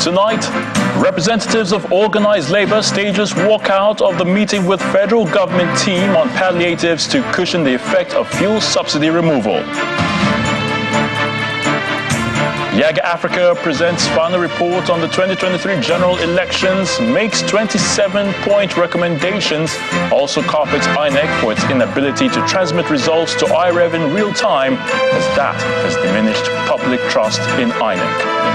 Tonight, representatives of organized labor stages walkout of the meeting with federal government team on palliatives to cushion the effect of fuel subsidy removal. Yaga Africa presents final report on the 2023 general elections, makes 27-point recommendations, also carpets INEC for its inability to transmit results to IREV in real time, as that has diminished public trust in INEC.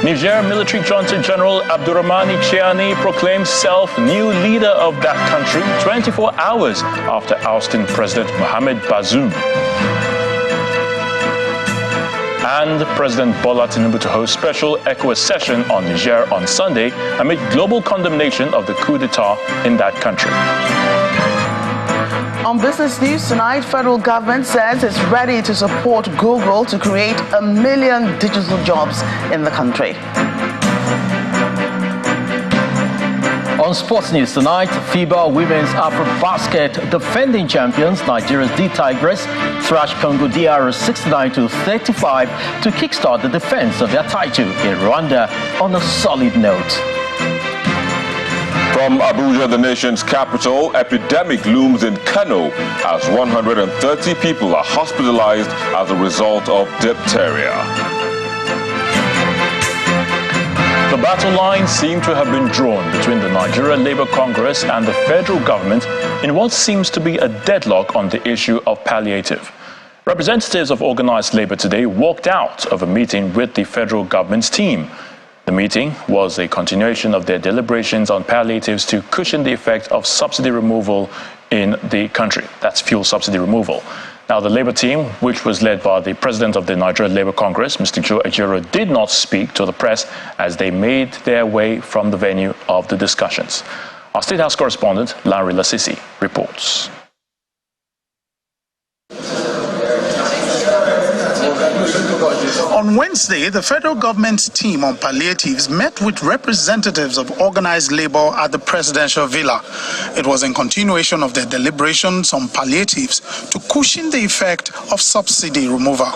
Niger military junta General Abdurrahmani Chiani proclaims self new leader of that country 24 hours after ousting President Mohamed Bazoum. And President Bola Tinubu to host special ECOWAS session on Niger on Sunday amid global condemnation of the coup d'etat in that country. On Business News tonight, federal government says it's ready to support Google to create 1 million digital jobs in the country. On Sports News tonight, FIBA Women's AfroBasket defending champions Nigeria's D-Tigers thrashed Congo DR 69-35 to kickstart the defense of their title in Rwanda on a solid note. From Abuja, the nation's capital, epidemic looms in Kano as 130 people are hospitalized as a result of diphtheria. The battle lines seem to have been drawn between the Nigeria Labour Congress and the federal government in what seems to be a deadlock on the issue of palliative. Representatives of organized labour today walked out of a meeting with the federal government's team. The meeting was a continuation of their deliberations on palliatives to cushion the effect of subsidy removal in the country. That's fuel subsidy removal. Now, the Labour team, which was led by the president of the Nigeria Labour Congress, Mr. Joe Ejiro, did not speak to the press as they made their way from the venue of the discussions. Our State House correspondent, Larry Lasisi, reports. On Wednesday, the federal government's team on palliatives met with representatives of organized labor at the presidential villa. It was in continuation of their deliberations on palliatives to cushion the effect of subsidy removal.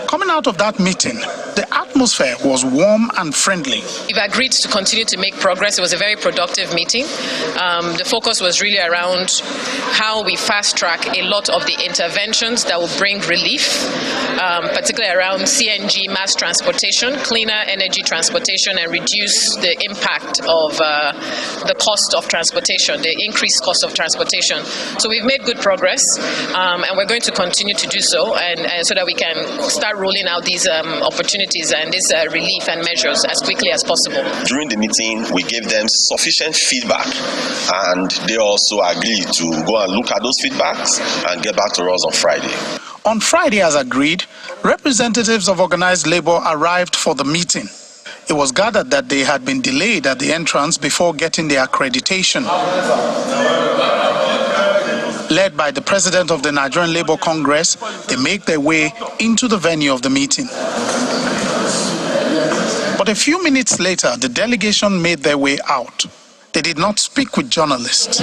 Coming out of that meeting, the atmosphere was warm and friendly. We've agreed to continue to make progress. It was a very productive meeting. The focus was really around how we fast-track a lot of the interventions that will bring relief, particularly around CNG mass transportation, cleaner energy transportation, and reduce the impact of the cost of transportation, the increased cost of transportation. So we've made good progress, and we're going to continue to do so, and so that we can start rolling out these opportunities and these relief and measures as quickly as possible. During the meeting, we gave them sufficient feedback, and they also agreed to go and look at those feedbacks and get back to us on Friday. On Friday, as agreed, representatives of organized labor arrived for the meeting. It was gathered that they had been delayed at the entrance before getting their accreditation. Led by the president of the Nigerian Labour Congress, they make their way into the venue of the meeting. But a few minutes later, the delegation made their way out. They did not speak with journalists.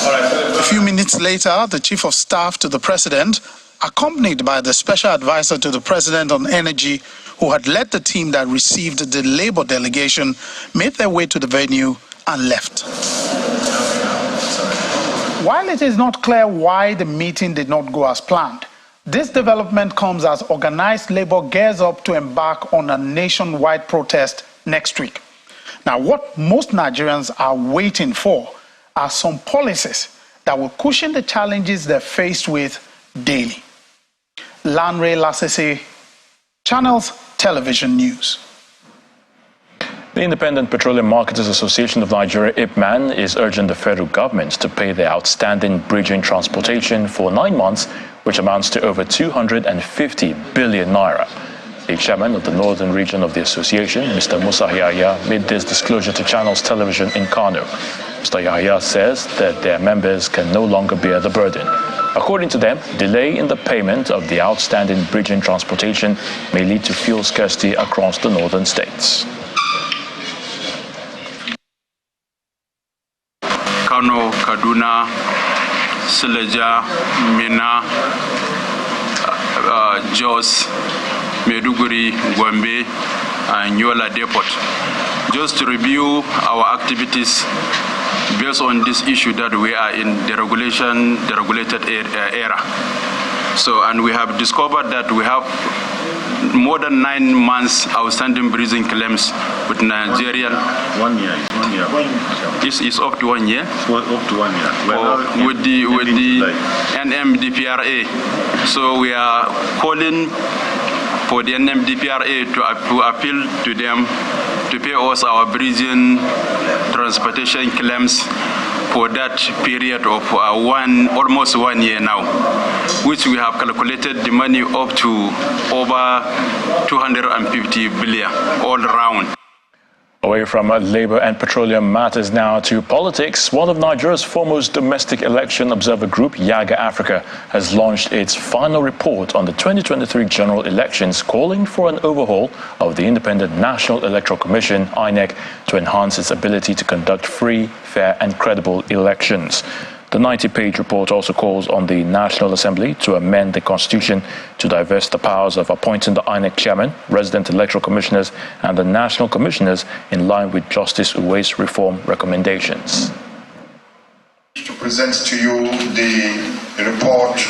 A few minutes later, the chief of staff to the president, accompanied by the special advisor to the president on energy, who had led the team that received the Labour delegation, made their way to the venue and left. While it is not clear why the meeting did not go as planned, this development comes as organized labor gears up to embark on a nationwide protest next week. Now, what most Nigerians are waiting for are some policies that will cushion the challenges they're faced with daily. Lanre Lasese, Channels Television News. The Independent Petroleum Marketers Association of Nigeria, IPMAN, is urging the federal government to pay their outstanding bridging transportation for 9 months, which amounts to over 250 billion naira. The chairman of the northern region of the association, Mr. Musa Yahya, made this disclosure to Channels Television in Kano. Mr. Yahya says that their members can no longer bear the burden. According to them, delay in the payment of the outstanding bridging transportation may lead to fuel scarcity across the northern states. Kano, Kaduna, Suleja, Mina, Jos, Maiduguri, Gombe, and Yola Depot. Just to review our activities based on this issue that we are in the regulated era. So, and we have discovered that we have more than 9 months outstanding breathing claims with Nigeria. 1 year. It's up to 1 year. Up to 1 year. With the NMDPRA. So we are calling for the NMDPRA to appeal to them to pay us our breathing transportation claims for that period of almost 1 year now, which we have calculated the money up to over 250 billion all around. Away from labor and petroleum matters now to politics. One of Nigeria's foremost domestic election observer group, Yaga Africa, has launched its final report on the 2023 general elections, calling for an overhaul of the Independent National Electoral Commission, INEC, to enhance its ability to conduct free, fair and credible elections. The 90-page report also calls on the National Assembly to amend the Constitution to divest the powers of appointing the INEC chairman, resident electoral commissioners, and the national commissioners in line with Justice Uwe's reform recommendations. To present to you the report.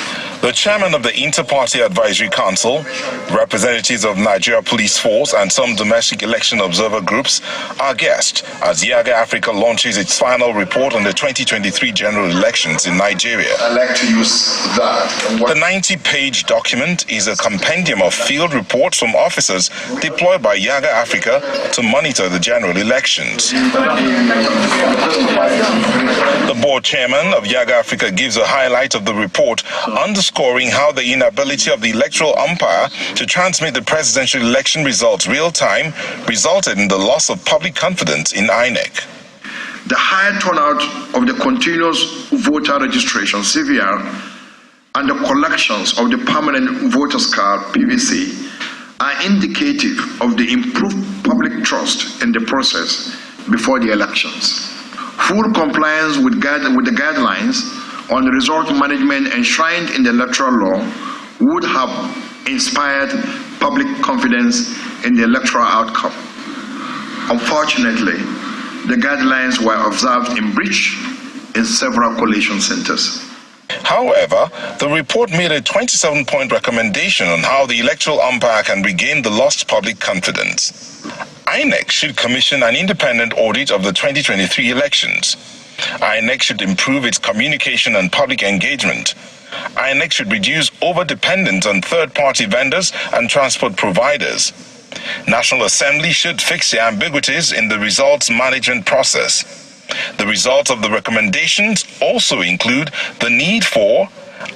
The chairman of the Inter-Party Advisory Council, representatives of Nigeria Police Force and some domestic election observer groups are guests as Yaga Africa launches its final report on the 2023 general elections in Nigeria. I'd like to use that. The 90-page document is a compendium of field reports from officers deployed by Yaga Africa to monitor the general elections. The board chairman of Yaga Africa gives a highlight of the report, underscoring how the inability of the electoral umpire to transmit the presidential election results real-time resulted in the loss of public confidence in INEC. The high turnout of the continuous voter registration, CVR, and the collections of the permanent voters card, PVC, are indicative of the improved public trust in the process before the elections. Full compliance with the guidelines on result management enshrined in the electoral law would have inspired public confidence in the electoral outcome. Unfortunately, the guidelines were observed in breach in several collation centers. However, the report made a 27-point recommendation on how the electoral umpire can regain the lost public confidence. INEC should commission an independent audit of the 2023 elections. INEC should improve its communication and public engagement. INEC should reduce over-dependence on third-party vendors and transport providers. National Assembly should fix the ambiguities in the results management process. The results of the recommendations also include the need for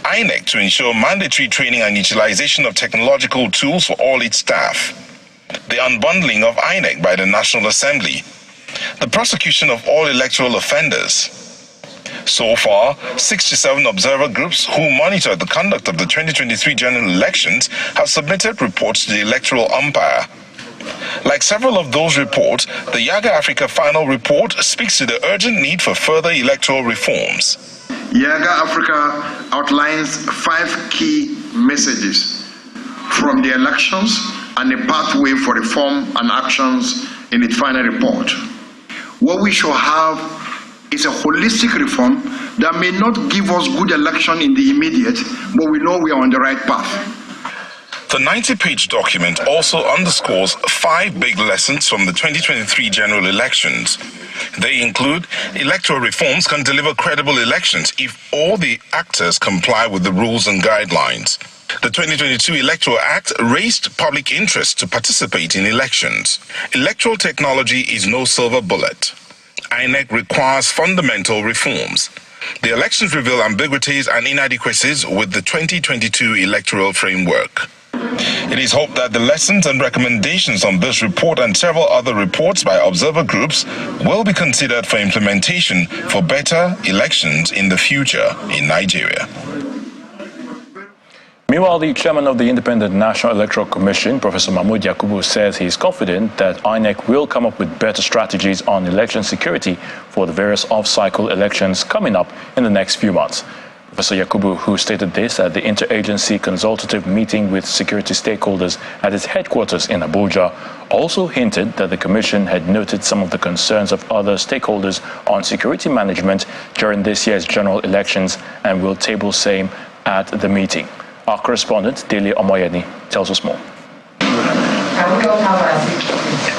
INEC to ensure mandatory training and utilization of technological tools for all its staff, the unbundling of INEC by the National Assembly, the prosecution of all electoral offenders. So far, 67 observer groups who monitor the conduct of the 2023 general elections have submitted reports to the electoral umpire. Like several of those reports, the Yaga Africa final report speaks to the urgent need for further electoral reforms. Yaga Africa outlines 5 key messages from the elections and a pathway for reform and actions in its final report. What we shall have is a holistic reform that may not give us good election in the immediate, but we know we are on the right path. The 90-page document also underscores 5 big lessons from the 2023 general elections. They include electoral reforms can deliver credible elections if all the actors comply with the rules and guidelines. The 2022 Electoral Act raised public interest to participate in elections. Electoral technology is no silver bullet. INEC requires fundamental reforms. The elections reveal ambiguities and inadequacies with the 2022 electoral framework. It is hoped that the lessons and recommendations on this report and several other reports by observer groups will be considered for implementation for better elections in the future in Nigeria. Meanwhile, the chairman of the Independent National Electoral Commission, Professor Mahmoud Yakubu, says he is confident that INEC will come up with better strategies on election security for the various off-cycle elections coming up in the next few months. Professor Yakubu, who stated this at the interagency consultative meeting with security stakeholders at its headquarters in Abuja, also hinted that the Commission had noted some of the concerns of other stakeholders on security management during this year's general elections and will table same at the meeting. Our correspondent, Dele Omoyeni, tells us more.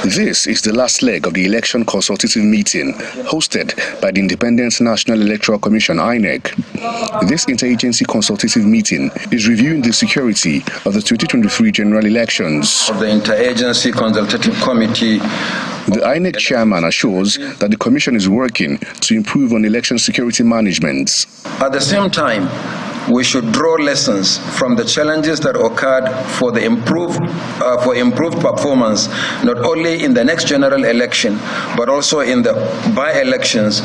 This is the last leg of the election consultative meeting hosted by the Independent National Electoral Commission, INEC. This interagency consultative meeting is reviewing the security of the 2023 general elections. The Interagency Consultative Committee. The INEC chairman assures that the commission is working to improve on election security management. At the same time, we should draw lessons from the challenges that occurred for improved performance, not only in the next general election, but also in the by-elections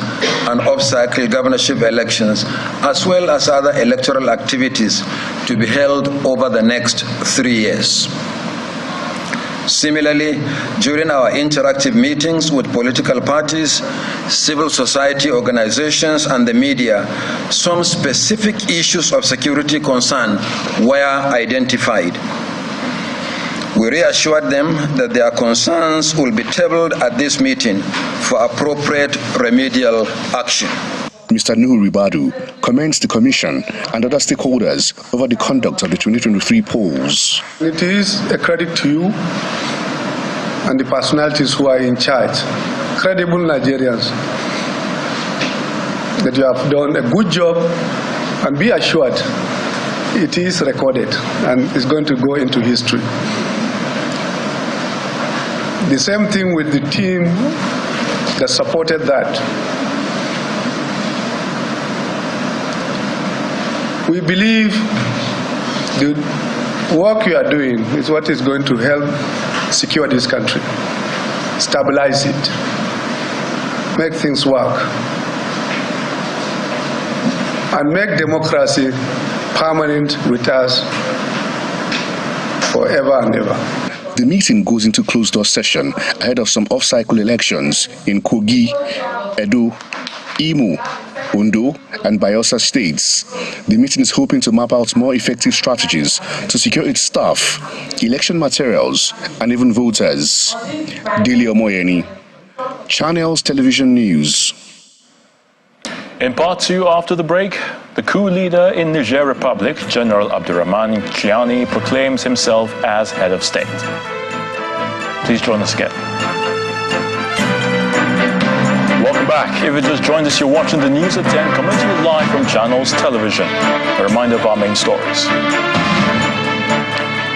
and off-cycle governorship elections, as well as other electoral activities to be held over the next 3 years. Similarly, during our interactive meetings with political parties, civil society organizations, and the media, some specific issues of security concern were identified. We reassured them that their concerns will be tabled at this meeting for appropriate remedial action. Mr. Nuhu Ribadu commends the Commission and other stakeholders over the conduct of the 2023 polls. It is a credit to you and the personalities who are in charge, credible Nigerians, that you have done a good job, and be assured it is recorded and is going to go into history. The same thing with the team that supported that. We believe the work you are doing is what is going to help secure this country, stabilize it, make things work, and make democracy permanent with us forever and ever. The meeting goes into closed-door session ahead of some off-cycle elections in Kogi, Edo, Imo, Ondo, and Bayelsa states. The meeting is hoping to map out more effective strategies to secure its staff, election materials, and even voters. Dele Omoyeni, Channels Television News. In part two, after the break, the coup leader in Niger Republic, General Abdurrahman Chiani, proclaims himself as head of state. Please join us again. Welcome back. If you just joined us, you're watching the news at 10, coming to you live from Channels Television. A reminder of our main stories.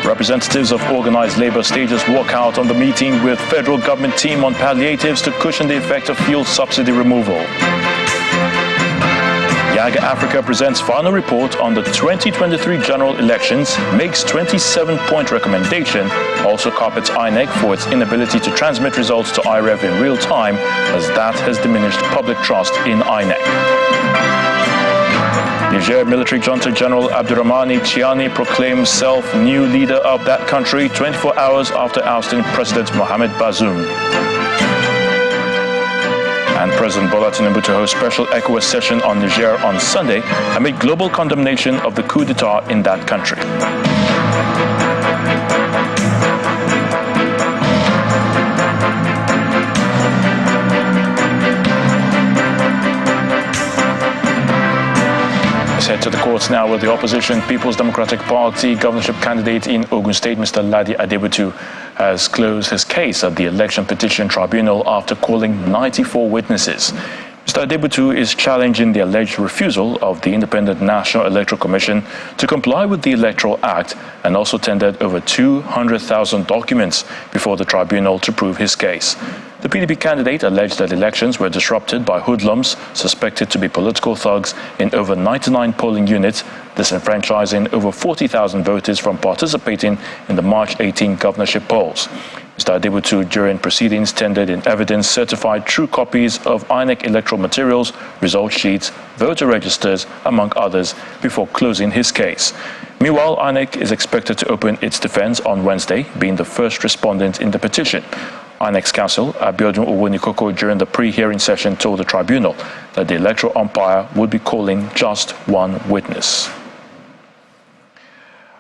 Representatives of organized labor stages walk out on the meeting with federal government team on palliatives to cushion the effect of fuel subsidy removal. Yaga Africa presents final report on the 2023 general elections, makes 27-point recommendation, also carpets INEC for its inability to transmit results to IREV in real time, as that has diminished public trust in INEC. Niger military junta General Abdurrahman Chiani proclaims self new leader of that country 24 hours after ousting President Mohamed Bazoum. And President Bola Tinubu to host special ECOWAS session on Niger on Sunday amid global condemnation of the coup d'etat in that country. Let's head to the courts now with the opposition People's Democratic Party governorship candidate in Ogun State, Mr. Ladi Adebutu, has closed his case at the Election Petition Tribunal after calling 94 witnesses. Mr. Adebutu is challenging the alleged refusal of the Independent National Electoral Commission to comply with the Electoral Act, and also tendered over 200,000 documents before the tribunal to prove his case. The PDP candidate alleged that elections were disrupted by hoodlums suspected to be political thugs in over 99 polling units, disenfranchising over 40,000 voters from participating in the March 18 governorship polls. Mr. Adebutu, during proceedings, tendered in evidence certified true copies of INEC electoral materials, result sheets, voter registers, among others, before closing his case. Meanwhile, INEC is expected to open its defense on Wednesday, being the first respondent in the petition. INEC's counsel, Abiodun Owonikoko, during the pre-hearing session told the tribunal that the electoral umpire would be calling just one witness.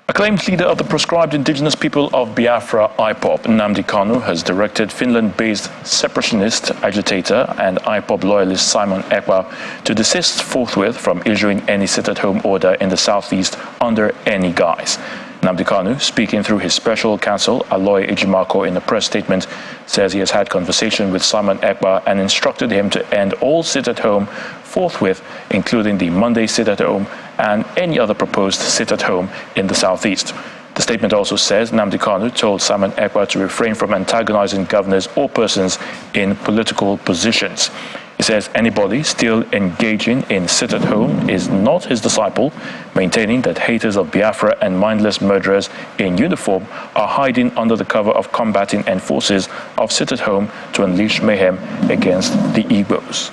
Acclaimed leader of the proscribed indigenous people of Biafra, IPOB, Nnamdi Kano, has directed Finland-based separationist agitator and IPOB loyalist Simon Akwa to desist forthwith from issuing any sit-at-home order in the southeast under any guise. Nnamdi Kano, speaking through his special counsel, Aloy Ejimako, in a press statement, says he has had conversation with Simon Akwa and instructed him to end all sit-at-home forthwith, including the Monday sit-at-home and any other proposed sit-at-home in the southeast. The statement also says Nnamdi Kano told Simon Akwa to refrain from antagonizing governors or persons in political positions. He says anybody still engaging in sit-at-home is not his disciple, maintaining that haters of Biafra and mindless murderers in uniform are hiding under the cover of combating and forces of sit-at-home to unleash mayhem against the Igbos.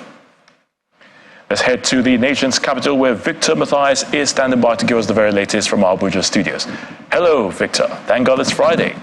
Let's head to the nation's capital, where Victor Matthias is standing by to give us the very latest from our Abuja studios. Hello, Victor. Thank God it's Friday.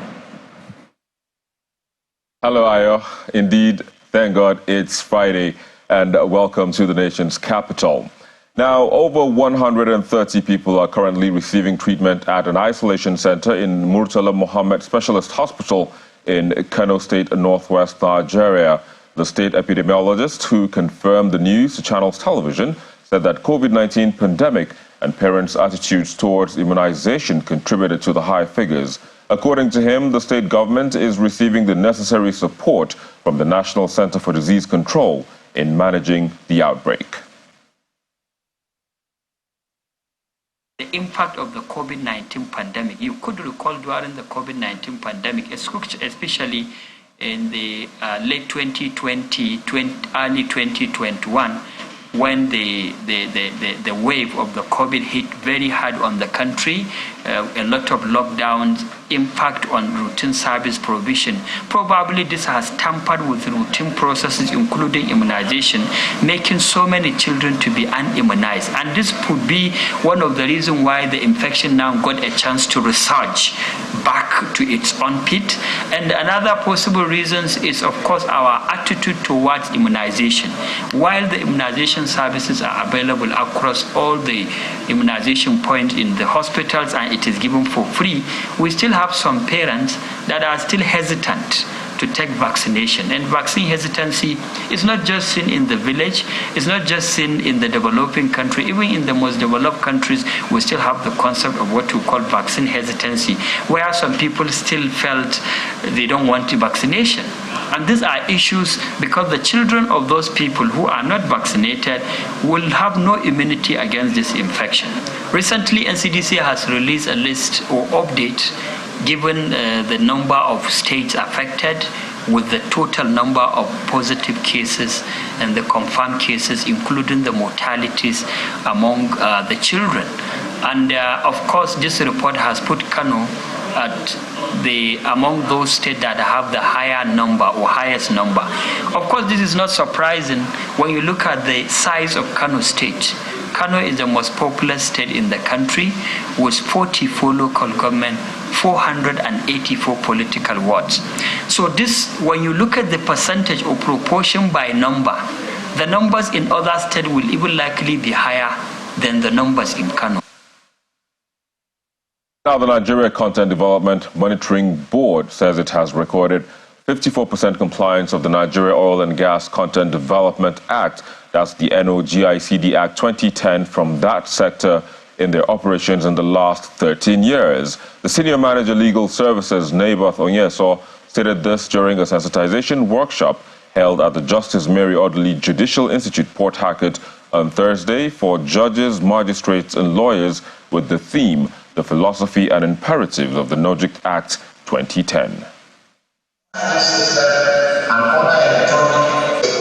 Hello, Ayo. Indeed, thank God it's Friday, and welcome to the nation's capital. Now, over 130 people are currently receiving treatment at an isolation center in Murtala Mohammed Specialist Hospital in Kano State, northwest Nigeria. The state epidemiologist who confirmed the news to Channels Television said that COVID-19 pandemic and parents' attitudes towards immunization contributed to the high figures. According to him, the state government is receiving the necessary support from the National Center for Disease Control in managing the outbreak. The impact of the COVID-19 pandemic. You could recall during the COVID-19 pandemic, especially in the late 2020, early 2021, when the wave of the COVID hit very hard on the country, a lot of lockdowns, impact on routine service provision. Probably this has tampered with routine processes, including immunization, making so many children to be unimmunized. And this could be one of the reasons why the infection now got a chance to resurge back to its own pit. And another possible reason is, of course, our attitude towards immunization. While the immunization services are available across all the immunization points in the hospitals and it is given for free, we still have some parents that are still hesitant to take vaccination. And vaccine hesitancy is not just seen in the village, it's not just seen in the developing country. Even in the most developed countries, we still have the concept of what we call vaccine hesitancy, where some people still felt they don't want the vaccination. And these are issues because the children of those people who are not vaccinated will have no immunity against this infection. Recently, NCDC has released a list or update given the number of states affected with the total number of positive cases and the confirmed cases, including the mortalities among the children. And of course, this report has put Kano at among those states that have the higher number or highest number. Of course, this is not surprising when you look at the size of Kano State. Kano is the most populous state in the country with 44 local government, 484 political wards. So this, when you look at the percentage or proportion by number, the numbers in other states will even likely be higher than the numbers in Kano. Now, the Nigeria Content Development Monitoring Board says it has recorded 54% compliance of the Nigeria Oil and Gas Content Development Act, that's the NOGICD Act 2010, from that sector in their operations in the last 13 years. The Senior Manager Legal Services, Naboth Onyeso, stated this during a sensitization workshop held at the Justice Mary Adoli Judicial Institute, Port Harcourt, on Thursday for judges, magistrates, and lawyers with the theme, The Philosophy and Imperatives of the NOGIC Act 2010.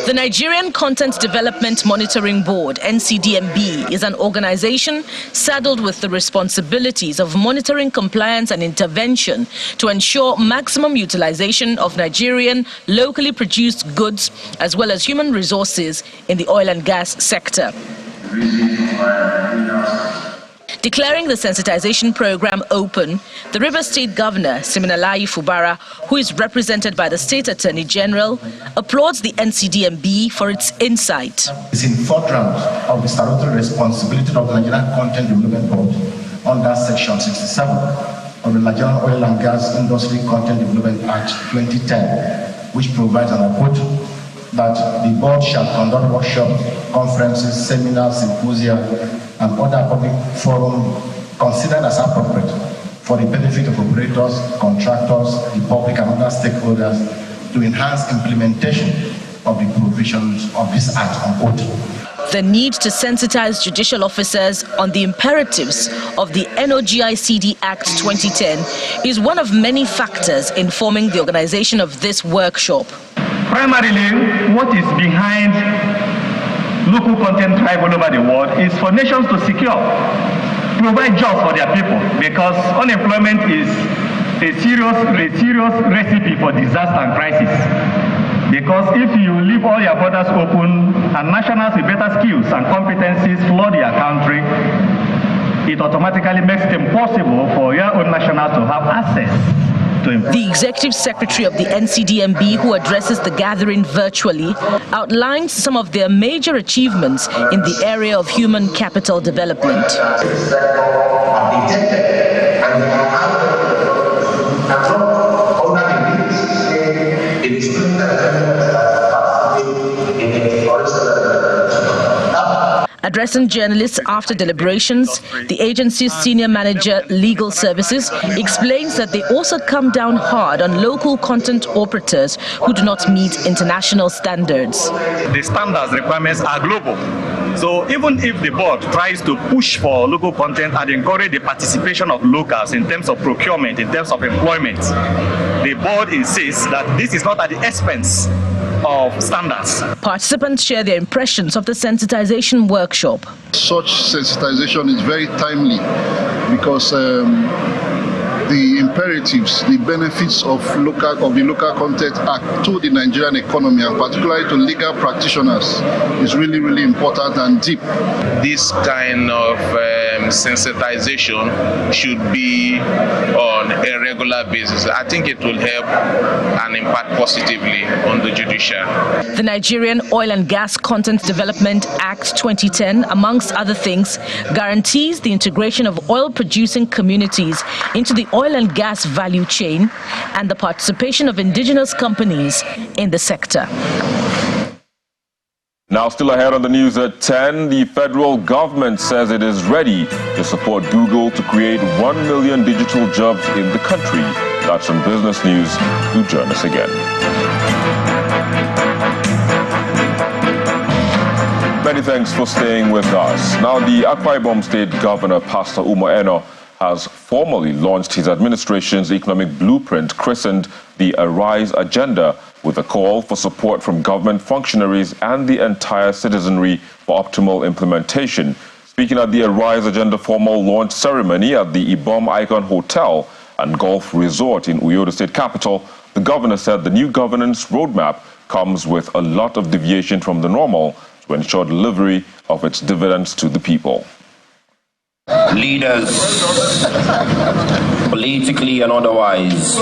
The Nigerian Content Development Monitoring Board, NCDMB, is an organization saddled with the responsibilities of monitoring compliance and intervention to ensure maximum utilization of Nigerian locally produced goods as well as human resources in the oil and gas sector. Declaring the sensitization program open, the Rivers State Governor, Siminalayi Fubara, who is represented by the State Attorney General, applauds the NCDMB for its insight. It's in furtherance of the statutory responsibility of the Nigerian Content Development Board under Section 67 of the Nigerian Oil and Gas Industry Content Development Act 2010, which provides, and I quote, that the board shall conduct workshops, conferences, seminars, symposia, and other public forums considered as appropriate for the benefit of operators, contractors, the public, and other stakeholders to enhance implementation of the provisions of this act, unquote. The need to sensitize judicial officers on the imperatives of the NOGICD Act 2010 is one of many factors informing the organization of this workshop. Primarily, what is behind local content drive all over the world is for nations to provide jobs for their people, because unemployment is a serious recipe for disaster and crisis. Because if you leave all your borders open and nationals with better skills and competencies flood your country, it automatically makes it impossible for your own nationals to have access to employment. The Executive Secretary of the NCDMB, who addresses the gathering virtually, outlines some of their major achievements in the area of human capital development. Addressing journalists after deliberations, the agency's senior manager, Legal Services, explains that they also come down hard on local content operators who do not meet international standards. The standards requirements are global. So even if the board tries to push for local content and encourage the participation of locals in terms of procurement, in terms of employment, the board insists that this is not at the expense of standards. Participants share their impressions of the sensitization workshop. Such sensitization is very timely because the imperatives, the benefits of the Local Content Act to the Nigerian economy, and particularly to legal practitioners, is really, really important and deep. This kind of sensitization should be on a regular basis. I think it will help and impact positively on the judiciary. The Nigerian Oil and Gas Content Development Act 2010, amongst other things, guarantees the integration of oil-producing communities into the oil and gas value chain and the participation of indigenous companies in the sector. Now, still ahead on the news at 10, the federal government says it is ready to support Google to create 1 million digital jobs in the country. That's from Business News. Do join us again. Many thanks for staying with us. Now, the Akwa Ibom State Governor, Pastor Umo has formally launched his administration's economic blueprint christened the Arise Agenda, with a call for support from government functionaries and the entire citizenry for optimal implementation. Speaking at the Arise Agenda formal launch ceremony at the Ibom Icon Hotel and Golf Resort in Uyo, the state capital, the governor said the new governance roadmap comes with a lot of deviation from the normal to ensure delivery of its dividends to the people. Leaders, politically and otherwise.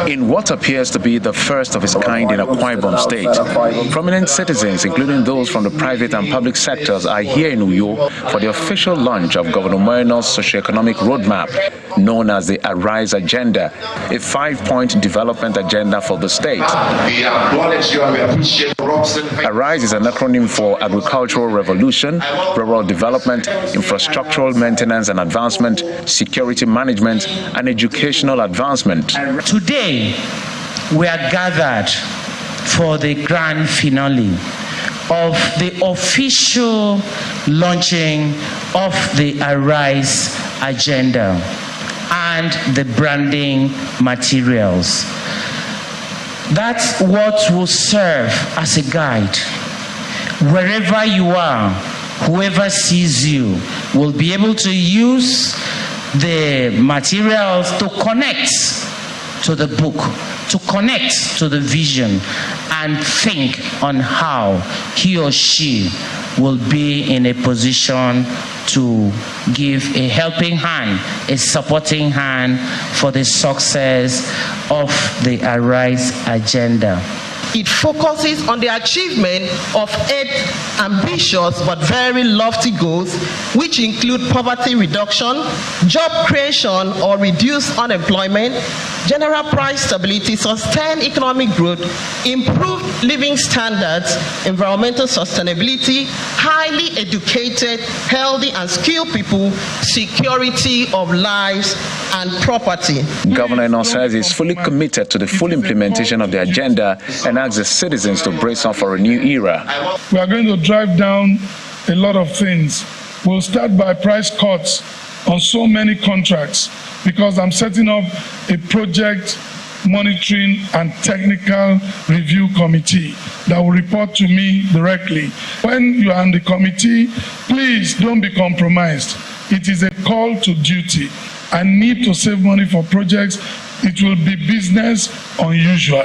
In what appears to be the first of its kind in Akwa Ibom State, prominent citizens, including those from the private and public sectors, are here in Uyo for the official launch of Governor Moeno's socio-economic roadmap, known as the Arise Agenda, a 5-point development agenda for the state. We acknowledge you and we appreciate Arise is an acronym for Agricultural Revolution, Rural Development, Infrastructural Maintenance and Advancement, Security Management, and Educational Advancement. Today, we are gathered for the grand finale of the official launching of the Arise Agenda and the branding materials. That's what will serve as a guide. Wherever you are, whoever sees you will be able to use the materials to connect to the book, to connect to the vision, and think on how he or she will be in a position to give a helping hand, a supporting hand for the success of the Arise agenda. It focuses on the achievement of 8 ambitious but very lofty goals, which include poverty reduction, job creation or reduced unemployment, general price stability, sustained economic growth, improved living standards, environmental sustainability, highly educated, healthy and skilled people, security of lives and property. Governor Eno says he's fully committed to the full implementation of the agenda and asks the citizens to brace up for a new era. We are going to drive down a lot of things. We'll start by price cuts on so many contracts because I'm setting up a project monitoring and technical review committee that will report to me directly. When you are in the committee, please don't be compromised. It is a call to duty. I need to save money for projects. It will be business unusual.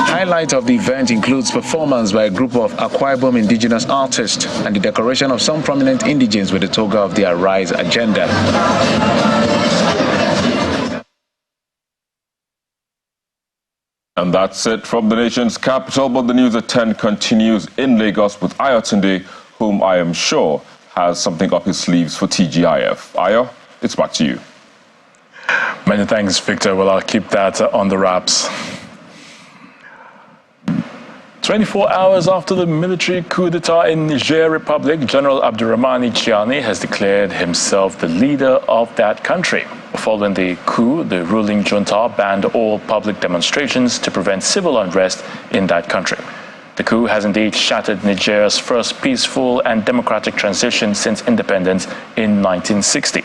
Highlight of the event includes performance by a group of Akwa Ibom indigenous artists and the decoration of some prominent indigents with the toga of the Arise agenda. And that's it from the nation's capital, but the news at 10 continues in Lagos with Ayotunde, whom I am sure has something up his sleeves for TGIF. Ayo, it's back to you. Many thanks, Victor. Well, I'll keep that on the wraps. 24 hours after the military coup d'etat in Niger Republic, General Abdurrahmani Chiani has declared himself the leader of that country. Following the coup, the ruling junta banned all public demonstrations to prevent civil unrest in that country. The coup has indeed shattered Niger's first peaceful and democratic transition since independence in 1960.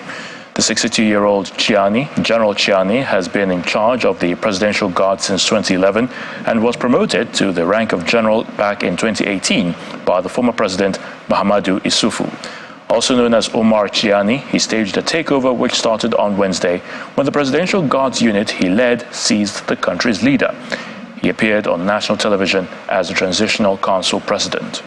The 62-year-old General Chiani, has been in charge of the Presidential Guard since 2011 and was promoted to the rank of general back in 2018 by the former president Mahamadou Issoufou. Also known as Omar Chiani, he staged a takeover which started on Wednesday when the Presidential Guard's unit he led seized the country's leader. He appeared on national television as the Transitional Council President.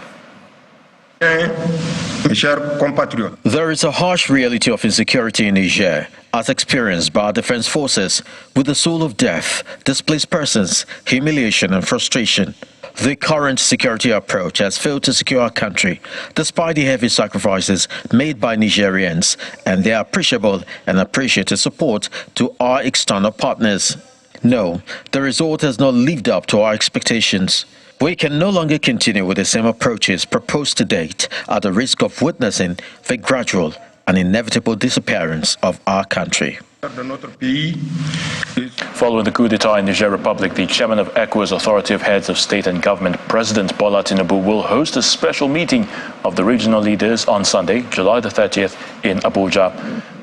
There is a harsh reality of insecurity in Niger, as experienced by our defense forces, with the soul of death, displaced persons, humiliation and frustration. The current security approach has failed to secure our country, despite the heavy sacrifices made by Nigerians and their appreciable and appreciated support to our external partners. No, the result has not lived up to our expectations. We can no longer continue with the same approaches proposed to date at the risk of witnessing the gradual and inevitable disappearance of our country. Following the coup d'etat in Niger Republic, the chairman of ECOWAS Authority of Heads of State and Government, President Bola Tinubu, will host a special meeting of the regional leaders on Sunday, July the 30th in Abuja.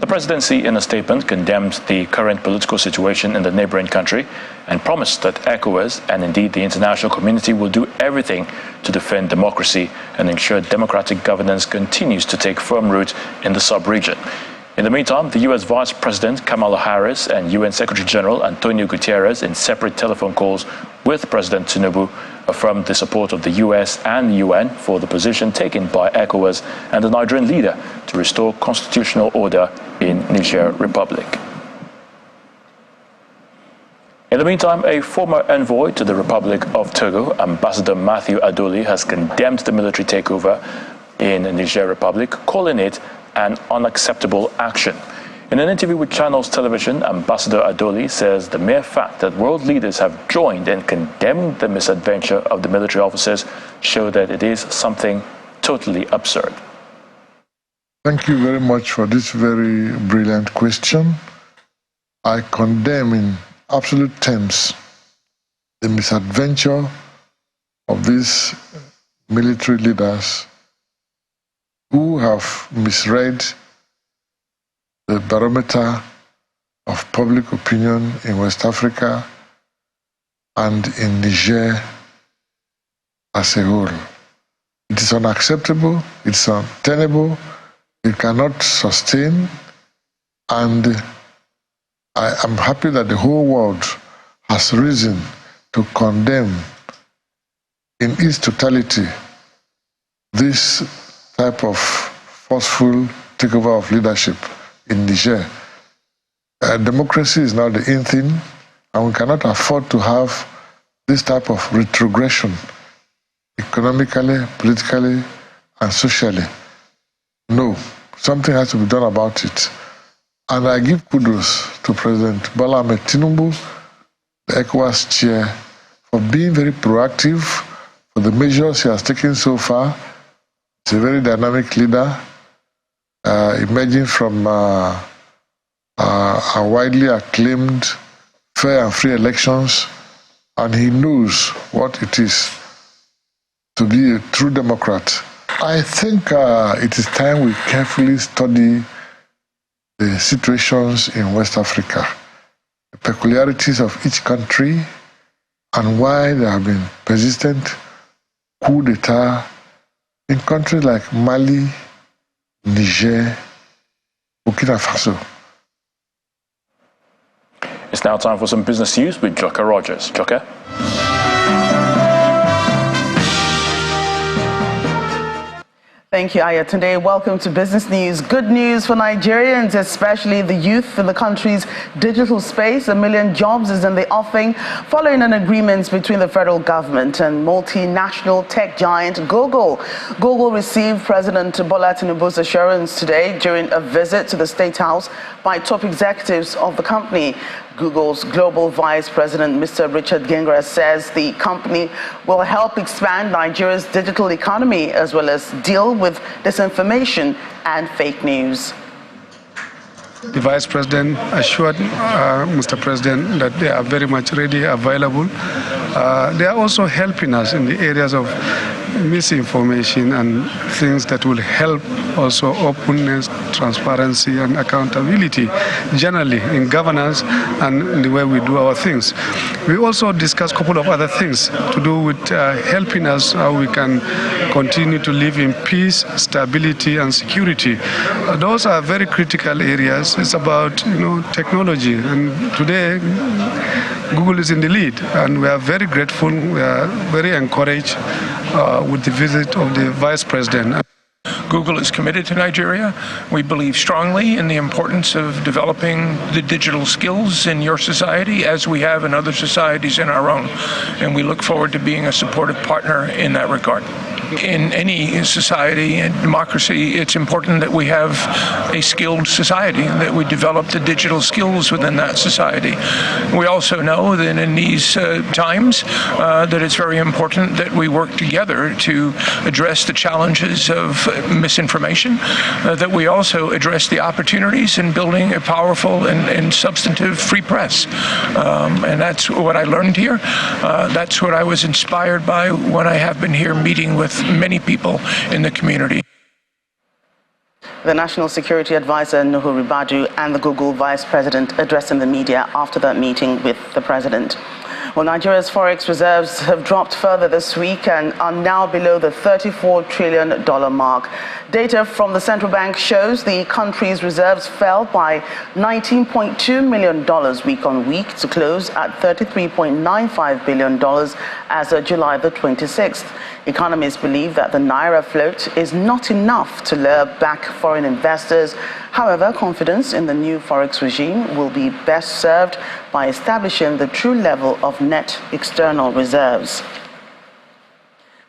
The presidency, in a statement, condemned the current political situation in the neighboring country and promised that ECOWAS and indeed the international community will do everything to defend democracy and ensure democratic governance continues to take firm root in the sub-region. In the meantime, the U.S. Vice President Kamala Harris and UN Secretary General Antonio Guterres, in separate telephone calls with President Tinubu, affirmed the support of the U.S. and the UN for the position taken by ECOWAS and the Nigerian leader to restore constitutional order in Niger Republic. In the meantime, a former envoy to the Republic of Togo, Ambassador Matthew Adoli, has condemned the military takeover in Niger Republic, calling it an unacceptable action. In an interview with Channels Television, Ambassador Adoli says the mere fact that world leaders have joined and condemned the misadventure of the military officers show that it is something totally absurd. Thank you very much for this very brilliant question. I condemn in absolute terms the misadventure of these military leaders who have misread the barometer of public opinion in West Africa and in Niger as a whole. It is unacceptable, it's untenable, it cannot sustain, and I am happy that the whole world has risen to condemn in its totality this type of forceful takeover of leadership in Niger. Democracy is now the in thing, and we cannot afford to have this type of retrogression economically, politically, and socially. No, something has to be done about it. And I give kudos to President Bola Ahmed Tinubu, the ECOWAS chair, for being very proactive, for the measures he has taken so far. He's a very dynamic leader, emerging from a widely acclaimed fair and free elections, and he knows what it is to be a true Democrat. I think it is time we carefully study the situations in West Africa, the peculiarities of each country, and why there have been persistent coup d'etat in countries like Mali, Niger, Burkina Faso. It's now time for some business news with Joker Rogers. Joker? Thank you, Ayatunde. Welcome to Business News. Good news for Nigerians, especially the youth in the country's digital space. 1 million jobs is in the offing following an agreement between the federal government and multinational tech giant Google. Google received President Bola Tinubu's assurance today during a visit to the State House by top executives of the company. Google's global vice president, Mr. Richard Gingras, says the company will help expand Nigeria's digital economy as well as deal with disinformation and fake news. The Vice President assured Mr. President that they are very much ready, available. They are also helping us in the areas of misinformation and things that will help also openness, transparency and accountability generally in governance and in the way we do our things. We also discussed a couple of other things to do with helping us how we can continue to live in peace, stability and security. Those are very critical areas. It's about technology, and today Google is in the lead, and we are very grateful. We are very encouraged with the visit of the Vice President. Google is committed to Nigeria. We believe strongly in the importance of developing the digital skills in your society as we have in other societies in our own. And we look forward to being a supportive partner in that regard. In any society and democracy, it's important that we have a skilled society, that we develop the digital skills within that society. We also know that in these times that it's very important that we work together to address the challenges of misinformation, that we also address the opportunities in building a powerful and substantive free press. And that's what I learned here. That's what I was inspired by when I have been here meeting with many people in the community. The National Security Advisor, Nuhu Ribadu, and the Google Vice President addressing the media after that meeting with the President. Well, Nigeria's forex reserves have dropped further this week and are now below the $34 trillion mark. Data from the central bank shows the country's reserves fell by $19.2 million week on week to close at $33.95 billion as of July the 26th. Economists believe that the Naira float is not enough to lure back foreign investors. However, confidence in the new forex regime will be best served by establishing the true level of net external reserves.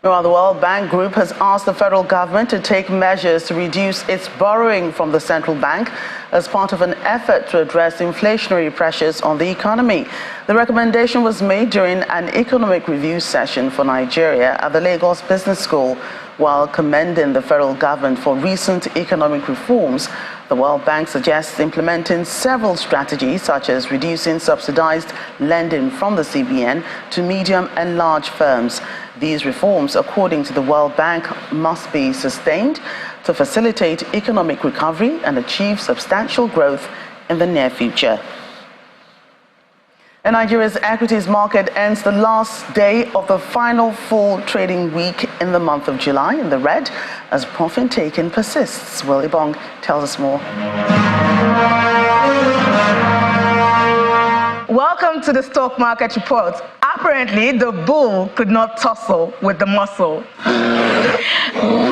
Meanwhile, the World Bank Group has asked the federal government to take measures to reduce its borrowing from the central bank as part of an effort to address inflationary pressures on the economy. The recommendation was made during an economic review session for Nigeria at the Lagos Business School. While commending the federal government for recent economic reforms, the World Bank suggests implementing several strategies such as reducing subsidized lending from the CBN to medium and large firms. These reforms, according to the World Bank, must be sustained to facilitate economic recovery and achieve substantial growth in the near future. And Nigeria's equities market ends the last day of the final full trading week in the month of July in the red as profit taking persists. Will Ibom tells us more. Welcome to the stock market report. apparently, the bull could not tussle with the muscle.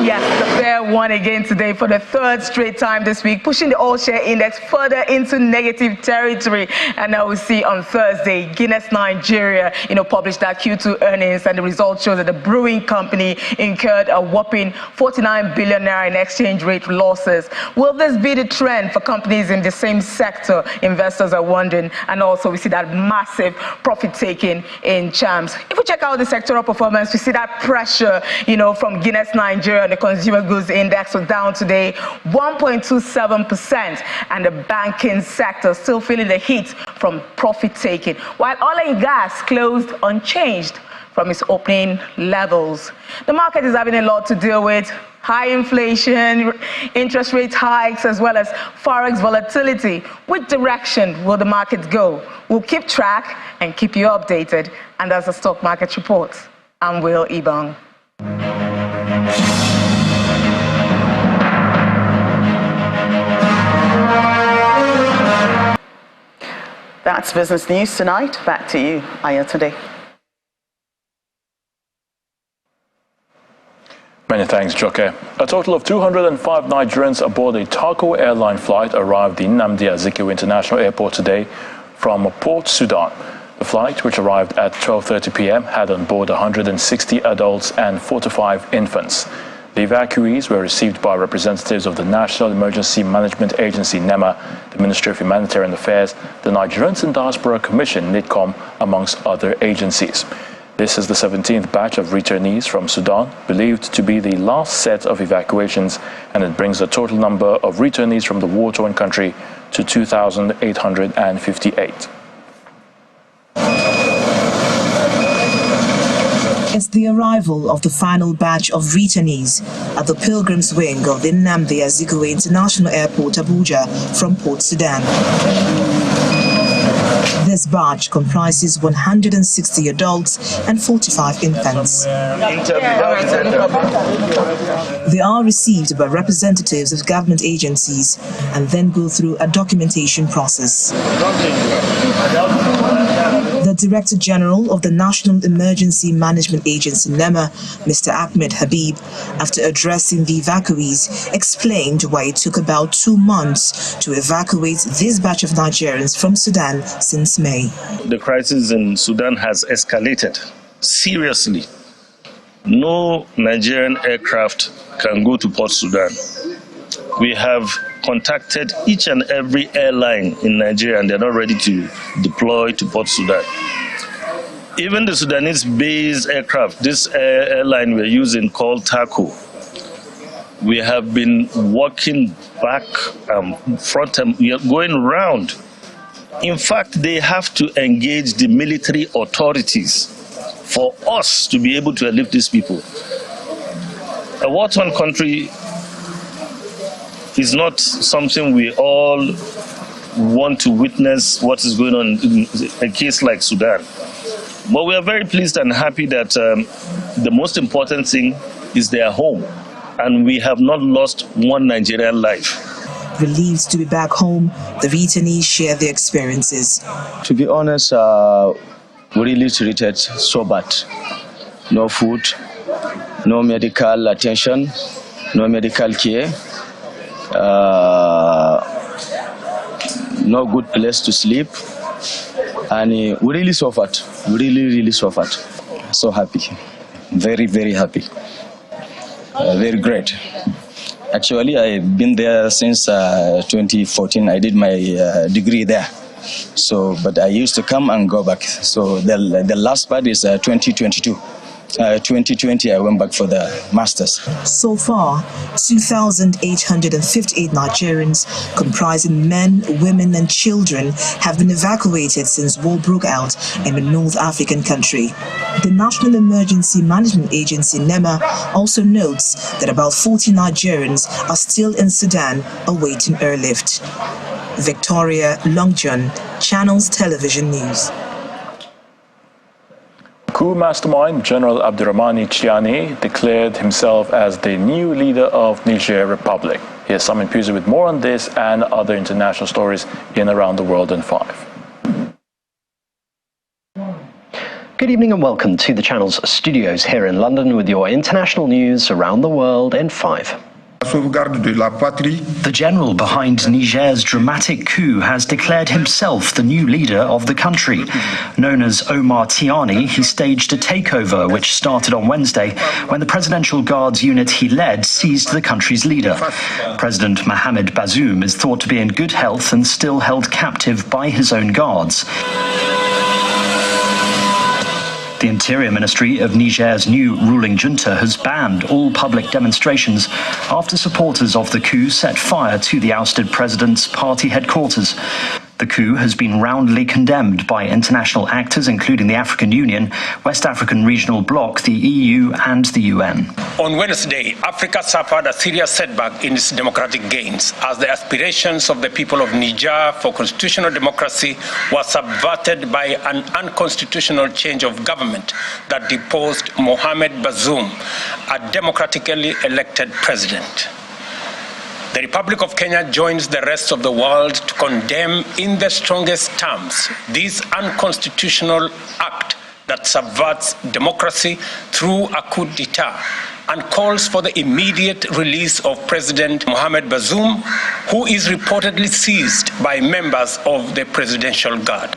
Yes, the bear won again today for the third straight time this week, pushing the all-share index further into negative territory. And now we see on Thursday, Guinness Nigeria, published their Q2 earnings, and the results show that the brewing company incurred a whopping 49 billion naira in exchange rate losses. Will this be the trend for companies in the same sector? Investors are wondering. And also, we see that massive profit taking in Champs. If we check out the sectoral performance, we see that pressure, from Guinness Nigeria, and the consumer goods index was down today 1.27%, and the banking sector still feeling the heat from profit taking, while oil and gas closed unchanged from its opening levels. The market is having a lot to deal with: high inflation, interest rate hikes, as well as forex volatility. Which direction will the market go? We'll keep track and keep you updated. And that's the stock market report. I'm Will Ibom. That's business news tonight. Back to you, Ayatollah. Many thanks, Joke. A total of 205 Nigerians aboard a Taco airline flight arrived in Nnamdi Azikiwe International Airport today from Port Sudan. The flight, which arrived at 12:30 p.m., had on board 160 adults and 45 infants. The evacuees were received by representatives of the National Emergency Management Agency, NEMA, the Ministry of Humanitarian Affairs, the Nigerians in Diaspora Commission, NIDCOM, amongst other agencies. This is the 17th batch of returnees from Sudan, believed to be the last set of evacuations, and it brings the total number of returnees from the war-torn country to 2,858. It's the arrival of the final batch of returnees at the Pilgrims Wing of the Nnamdi Azikiwe International Airport, Abuja, from Port Sudan. This batch comprises 160 adults and 45 infants. They are received by representatives of government agencies and then go through a documentation process. The Director General of the National Emergency Management Agency, NEMA, Mr. Ahmed Habib, after addressing the evacuees, explained why it took about 2 months to evacuate this batch of Nigerians from Sudan since May. The crisis in Sudan has escalated seriously. No Nigerian aircraft can go to Port Sudan. We have contacted each and every airline in Nigeria, and they're not ready to deploy to Port Sudan. Even the Sudanese-based aircraft, this airline we're using called Taco, we have been walking back, front, and we are going round. In fact, they have to engage the military authorities for us to be able to lift these people. A war-torn country is not something we all want to witness what is going on in a case like Sudan. But we are very pleased and happy that the most important thing is their home, and we have not lost one Nigerian life. Relieved to be back home, the returnees share their experiences. To be honest, we really treated so bad. No food, no medical attention, no medical care, no good place to sleep, and we really suffered. We really suffered. So happy, very, very happy, very great. Actually, I've been there since 2014. I did my degree there. So, but I used to come and go back. So the last part is 2022. 2020, I went back for the master's. So far, 2,858 Nigerians, comprising men, women, and children, have been evacuated since war broke out in the North African country. The National Emergency Management Agency, NEMA, also notes that about 40 Nigerians are still in Sudan awaiting airlift. Victoria Longjohn, Channels Television News. Coup mastermind General Abdurrahmani Chiani declared himself as the new leader of Niger Republic. Here's Simon Puser with more on this and other international stories in around the world in 5. Good evening and welcome to the channel's studios here in London with your international news around the world in 5. The general behind Niger's dramatic coup has declared himself the new leader of the country. Known as Omar Tiani, he staged a takeover which started on Wednesday when the Presidential Guard's unit he led seized the country's leader. President Mohamed Bazoum is thought to be in good health and still held captive by his own guards. The Interior Ministry of Niger's new ruling junta has banned all public demonstrations after supporters of the coup set fire to the ousted president's party headquarters. The coup has been roundly condemned by international actors, including the African Union, West African Regional Bloc, the EU and the UN. On Wednesday, Africa suffered a serious setback in its democratic gains as the aspirations of the people of Niger for constitutional democracy were subverted by an unconstitutional change of government that deposed Mohamed Bazoum, a democratically elected president. The Republic of Kenya joins the rest of the world to condemn in the strongest terms this unconstitutional act that subverts democracy through a coup d'etat and calls for the immediate release of President Mohamed Bazoum, who is reportedly seized by members of the Presidential Guard.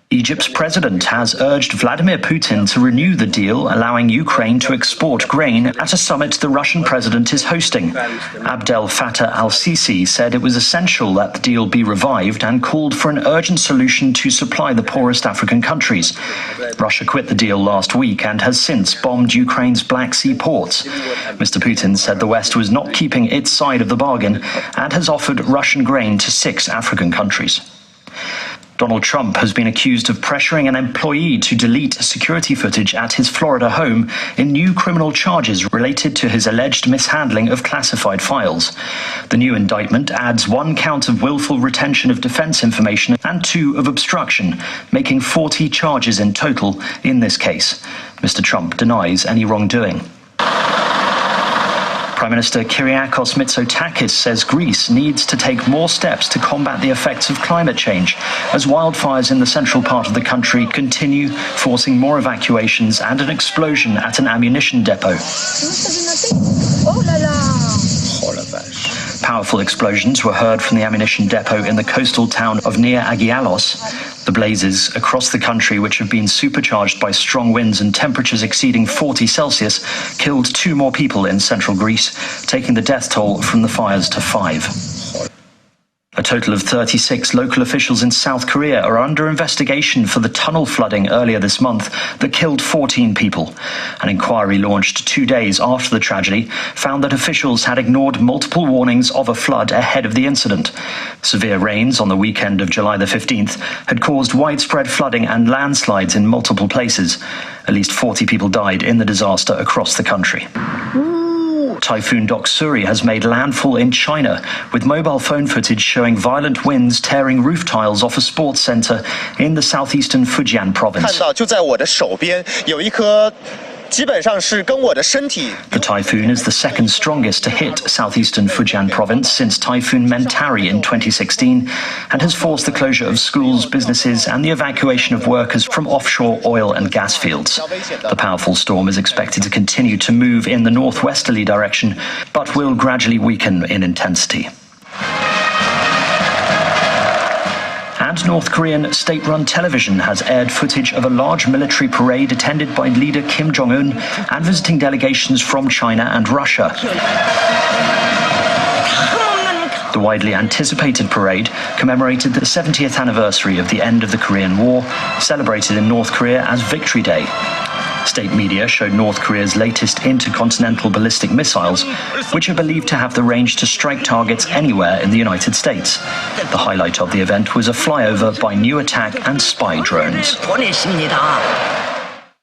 Egypt's president has urged Vladimir Putin to renew the deal, allowing Ukraine to export grain at a summit the Russian president is hosting. Abdel Fattah al-Sisi said it was essential that the deal be revived and called for an urgent solution to supply the poorest African countries. Russia quit the deal last week and has since bombed Ukraine's Black Sea ports. Mr. Putin said the West was not keeping its side of the bargain and has offered Russian grain to 6 African countries. Donald Trump has been accused of pressuring an employee to delete security footage at his Florida home in new criminal charges related to his alleged mishandling of classified files. The new indictment adds 1 count of willful retention of defense information and 2 of obstruction, making 40 charges in total in this case. Mr. Trump denies any wrongdoing. Prime Minister Kyriakos Mitsotakis says Greece needs to take more steps to combat the effects of climate change as wildfires in the central part of the country continue, forcing more evacuations and an explosion at an ammunition depot. Powerful explosions were heard from the ammunition depot in the coastal town of Nea Agialos. The blazes across the country, which have been supercharged by strong winds and temperatures exceeding 40 Celsius, killed 2 more people in central Greece, taking the death toll from the fires to 5. A total of 36 local officials in South Korea are under investigation for the tunnel flooding earlier this month that killed 14 people. An inquiry launched 2 days after the tragedy found that officials had ignored multiple warnings of a flood ahead of the incident. Severe rains on the weekend of July the 15th had caused widespread flooding and landslides in multiple places. At least 40 people died in the disaster across the country. Typhoon Doksuri has made landfall in China, with mobile phone footage showing violent winds tearing roof tiles off a sports center in the southeastern Fujian province. The typhoon is the second strongest to hit southeastern Fujian province since Typhoon Mentari in 2016 and has forced the closure of schools, businesses and the evacuation of workers from offshore oil and gas fields. The powerful storm is expected to continue to move in the northwesterly direction, but will gradually weaken in intensity. And North Korean state-run television has aired footage of a large military parade attended by leader Kim Jong-un and visiting delegations from China and Russia. The widely anticipated parade commemorated the 70th anniversary of the end of the Korean War, celebrated in North Korea as Victory Day. State media showed North Korea's latest intercontinental ballistic missiles, which are believed to have the range to strike targets anywhere in the United States. The highlight of the event was a flyover by new attack and spy drones.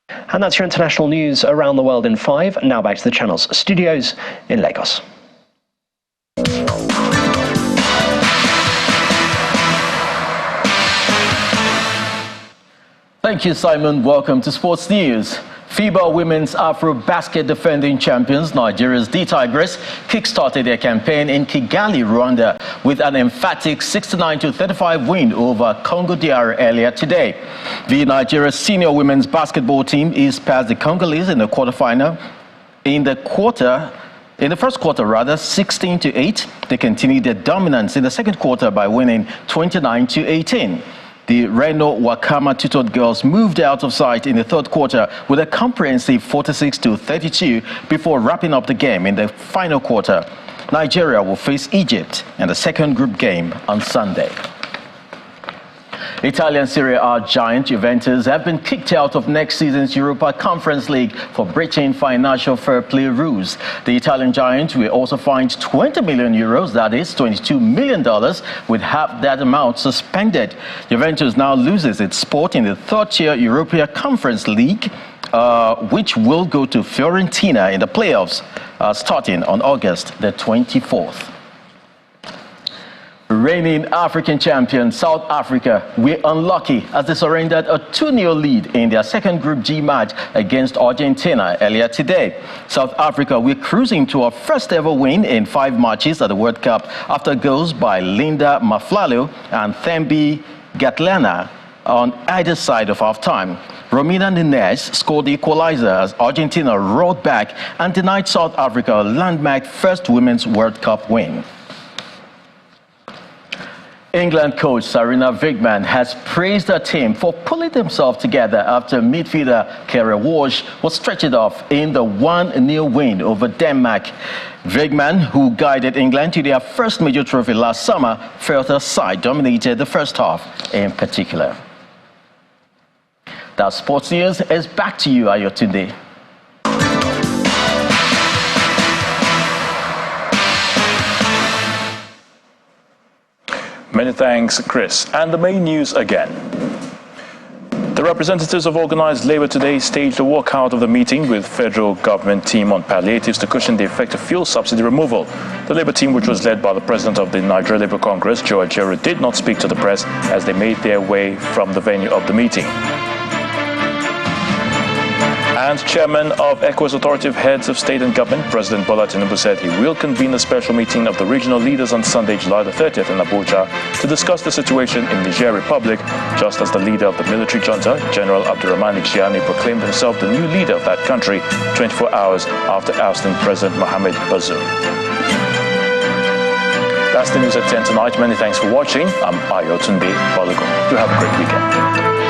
And that's your international news around the world in 5. Now back to the channel's studios in Lagos. Thank you, Simon. Welcome to Sports News. FIBA Women's Afro-Basket defending champions, Nigeria's D Tigress, kick-started their campaign in Kigali, Rwanda, with an emphatic 69-35 win over Congo DR earlier today. The Nigeria senior women's basketball team is past the Congolese in the quarterfinal. In the first quarter, 16-8, they continued their dominance in the second quarter by winning 29-18. The Reno Wakama tutored girls moved out of sight in the third quarter with a comprehensive 46-32 before wrapping up the game in the final quarter. Nigeria will face Egypt in the second group game on Sunday. Italian Serie A giant Juventus have been kicked out of next season's Europa Conference League for breaching financial fair play rules. The Italian giant will also fined 20 million euros, that is $22 million, with half that amount suspended. Juventus now loses its spot in the third-tier Europa Conference League, which will go to Fiorentina in the playoffs starting on August the 24th. Reigning African champion South Africa were unlucky as they surrendered a 2-0 lead in their second Group G match against Argentina earlier today. South Africa were cruising to a first ever win in 5 matches at the World Cup after goals by Linda Maflalo and Thembi Gatlana on either side of half-time. Romina Nunes scored the equalizer as Argentina roared back and denied South Africa a landmark first Women's World Cup win. England coach Sarina Wiegman has praised her team for pulling themselves together after midfielder Kara Walsh was stretched off in the 1-0 win over Denmark. Wiegman, who guided England to their first major trophy last summer, felt her side dominated the first half in particular. That sports news is back to you, Ayotunde. Many thanks, Chris. And the main news again. The representatives of organized labor today staged a walkout of the meeting with federal government team on palliatives to cushion the effect of fuel subsidy removal. The labor team, which was led by the president of the Nigeria Labour Congress, Joe Ajaero, did not speak to the press as they made their way from the venue of the meeting. And chairman of ECOWAS Authority of Heads of State and Government, President Bola Tinubu, said he will convene a special meeting of the regional leaders on Sunday, July the 30th in Abuja to discuss the situation in Niger Republic, just as the leader of the military junta, General Abdurrahman Chiani, proclaimed himself the new leader of that country 24 hours after ousting President Mohamed Bazoum. That's the news at 10 tonight. Many thanks for watching. I'm Ayotunde Balogun. Do have a great weekend.